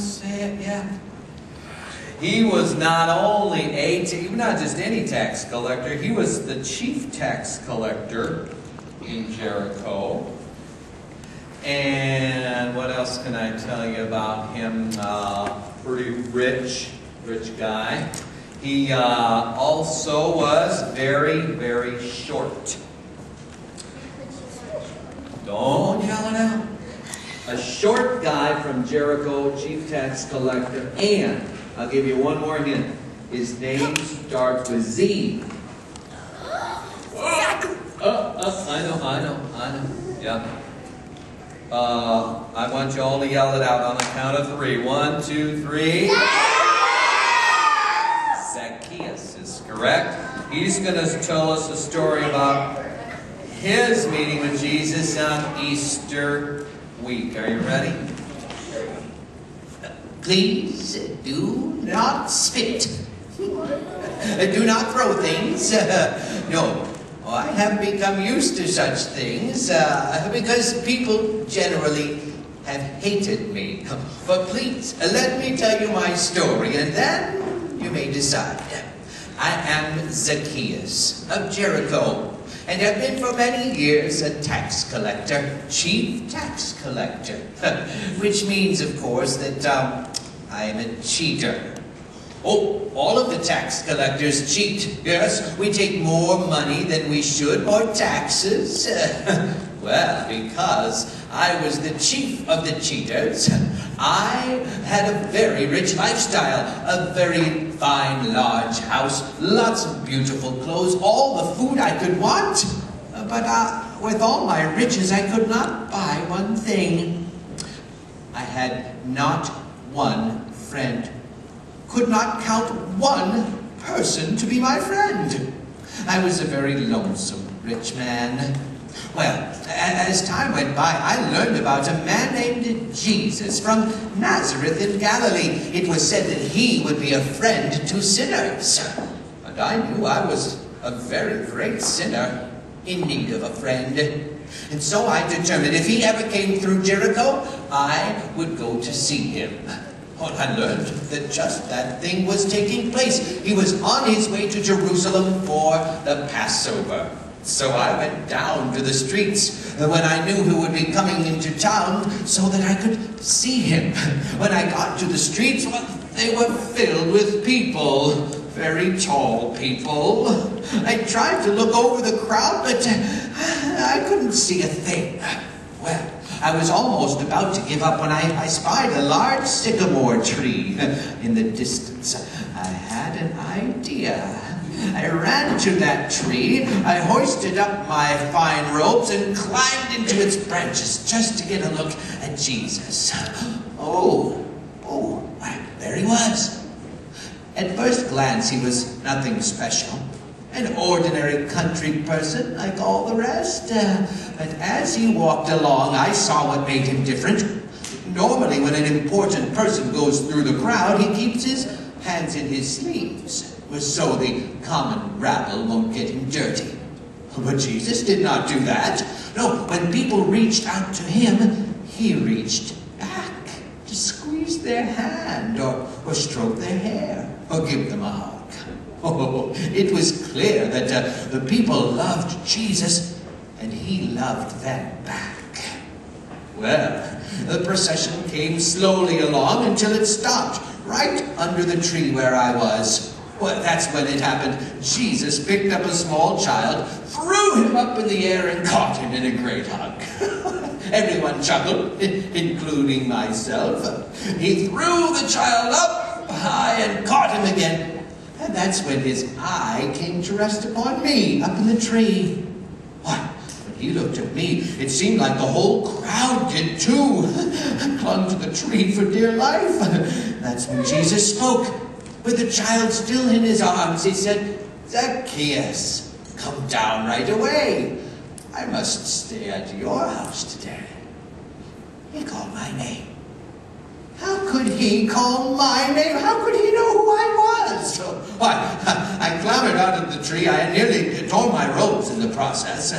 say it, yeah. He was not only not just any tax collector, he was the chief tax collector in Jericho. And what else can I tell you about him? Pretty rich guy. He also was very, very short. Don't yell it out. A short guy from Jericho, chief tax collector, and I'll give you one more hint. His name starts with Z. I know. Yeah. I want you all to yell it out on the count of 3. 1, 2, 3. Zacchaeus is correct. He's going to tell us a story about his meeting with Jesus on Easter week. Are you ready? Please do not spit. Do not throw things. No, I have become used to such things because people generally have hated me. But please, let me tell you my story and then you may decide. I am Zacchaeus of Jericho and have been for many years a tax collector, chief tax collector, which means, of course, that I am a cheater. Oh, all of the tax collectors cheat. Yes, we take more money than we should, more taxes. Well, because I was the chief of the cheaters, I had a very rich lifestyle, a very fine, large house, lots of beautiful clothes, all the food I could want. But with all my riches, I could not buy one thing. I had not one friend. Could not count one person to be my friend. I was a very lonesome rich man. Well, as time went by, I learned about a man named Jesus from Nazareth in Galilee. It was said that he would be a friend to sinners. And I knew I was a very great sinner in need of a friend. And so I determined if he ever came through Jericho, I would go to see him. Well, I learned that just that thing was taking place. He was on his way to Jerusalem for the Passover. So I went down to the streets when I knew who would be coming into town so that I could see him. When I got to the streets, well, they were filled with people, very tall people. I tried to look over the crowd, but I couldn't see a thing. Well, I was almost about to give up when I spied a large sycamore tree in the distance. I had an idea. I ran to that tree, I hoisted up my fine robes and climbed into its branches just to get a look at Jesus. Oh, there he was. At first glance, he was nothing special. An ordinary country person like all the rest. But as he walked along, I saw what made him different. Normally, when an important person goes through the crowd, he keeps his hands in his sleeves, so the common rabble won't get him dirty. But Jesus did not do that. No, when people reached out to him, he reached back to squeeze their hand or stroke their hair or give them a hug. Oh, it was clear that the people loved Jesus and he loved them back. Well, the procession came slowly along until it stopped right under the tree where I was. Well, that's when it happened. Jesus picked up a small child, threw him up in the air, and caught him in a great hug. Everyone chuckled, including myself. He threw the child up high and caught him again. And that's when his eye came to rest upon me, up in the tree. Why, when he looked at me, it seemed like the whole crowd did too. Clung to the tree for dear life. That's when Jesus spoke. With the child still in his arms, he said, "Zacchaeus, come down right away. I must stay at your house today." He called my name. How could he call my name? How could he know who I was? So I clambered out of the tree. I nearly tore my robes in the process.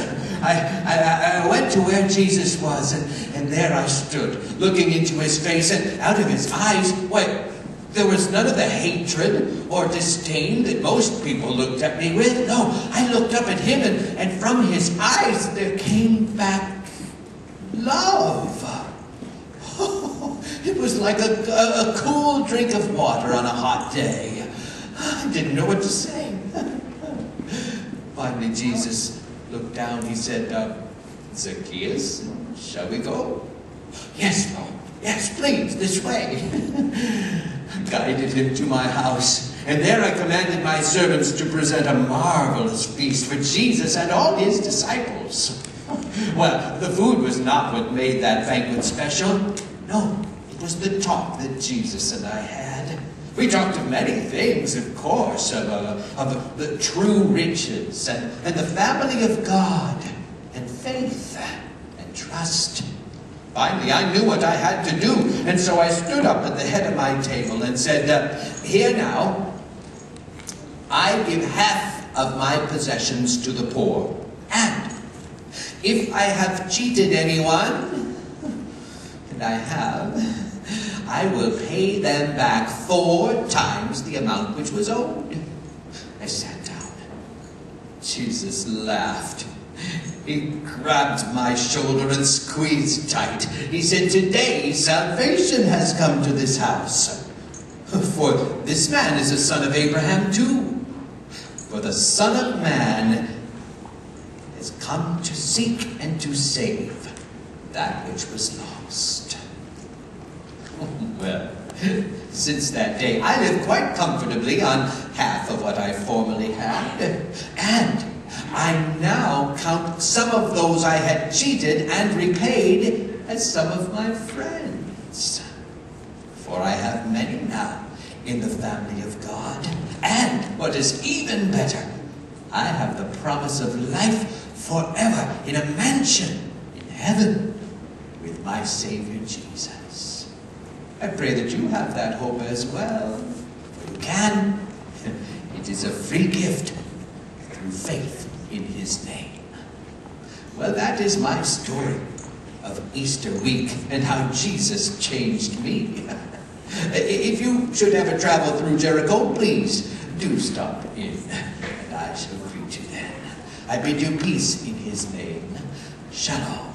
I went to where Jesus was, and there I stood, looking into his face, and out of his eyes, why, there was none of the hatred or disdain that most people looked at me with. No, I looked up at him, and from his eyes there came back love. It was like a cool drink of water on a hot day. I didn't know what to say. Finally, Jesus looked down. He said, Zacchaeus, shall we go? Yes, Lord. Yes, please, this way. I guided him to my house, and there I commanded my servants to present a marvelous feast for Jesus and all his disciples. Well, the food was not what made that banquet special. No, it was the talk that Jesus and I had. We talked of many things, of course, of the true riches, and the family of God, and faith, and trust. Finally, I knew what I had to do, and so I stood up at the head of my table and said, here now, I give half of my possessions to the poor, and if I have cheated anyone, and I have, I will pay them back 4 times the amount which was owed. I sat down. Jesus laughed. He grabbed my shoulder and squeezed tight. He said, today salvation has come to this house. For this man is a son of Abraham too. For the Son of Man has come to seek and to save that which was lost. Well, since that day, I live quite comfortably on half of what I formerly had. And I now count some of those I had cheated and repaid as some of my friends. For I have many now in the family of God. And what is even better, I have the promise of life forever in a mansion in heaven with my Savior Jesus. I pray that you have that hope as well. For you can. It is a free gift through faith in his name. Well, that is my story of Easter week and how Jesus changed me. If you should ever travel through Jericho, please do stop in, and I shall greet you then. I bid you peace in his name. Shalom.